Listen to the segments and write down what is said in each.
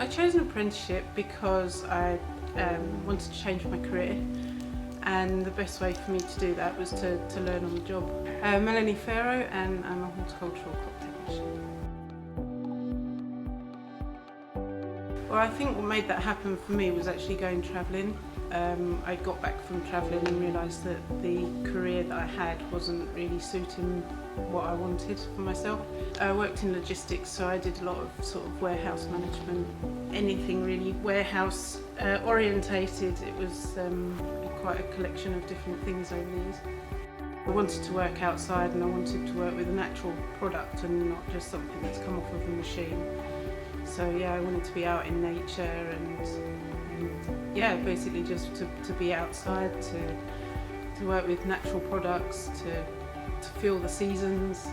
I chose an apprenticeship because I wanted to change my career, and the best way for me to do that was to learn on the job. Melanie Farrow, and I'm a horticultural crop technician. Well, I think what made that happen for me was actually going travelling. I got back from travelling and realised that the career that I had wasn't really suiting what I wanted for myself. I worked in logistics, so I did a lot of sort of warehouse management, anything really warehouse orientated. It was quite a collection of different things over the years. I wanted to work outside, and I wanted to work with a natural product and not just something that's come off of a machine. So yeah, I wanted to be out in nature and yeah, basically just to be outside, to work with natural products, to feel the seasons.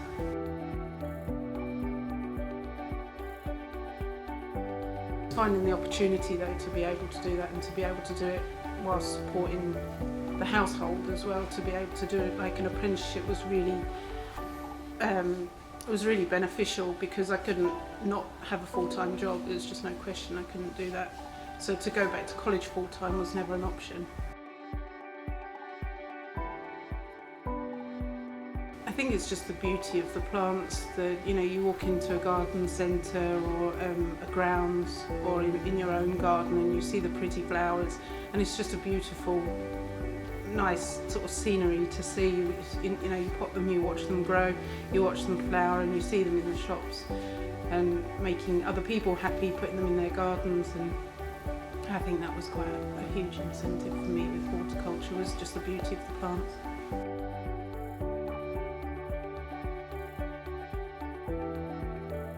Finding the opportunity though to be able to do that, and to be able to do it whilst supporting the household as well, to be able to do it like an apprenticeship was really beneficial, because I couldn't not have a full-time job. There's just no question I couldn't do that. So to go back to college full-time was never an option. I think it's just the beauty of the plants. You walk into a garden centre or a grounds or in your own garden, and you see the pretty flowers, and it's just a beautiful, nice sort of scenery to see. You pot them, you watch them grow, you watch them flower, and you see them in the shops, and making other people happy, putting them in their gardens. And I think that was quite a huge incentive for me with horticulture, was just the beauty of the plants.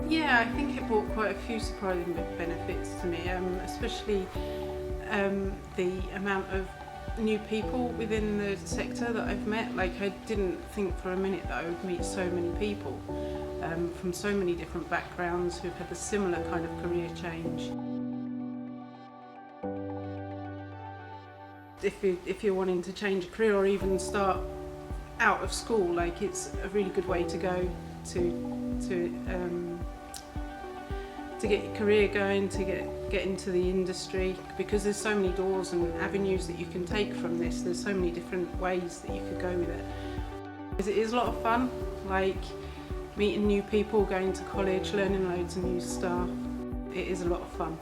Yeah, I think it brought quite a few surprising benefits to me, especially the amount of new people within the sector that I've met. Like, I didn't think for a minute that I would meet so many people from so many different backgrounds who've had a similar kind of career change. If you're wanting to change a career or even start out of school, like, it's a really good way to go to get your career going, to get into the industry, because there's so many doors and avenues that you can take from this. There's so many different ways that you could go with it. It is a lot of fun, like meeting new people, going to college, learning loads of new stuff. It is a lot of fun.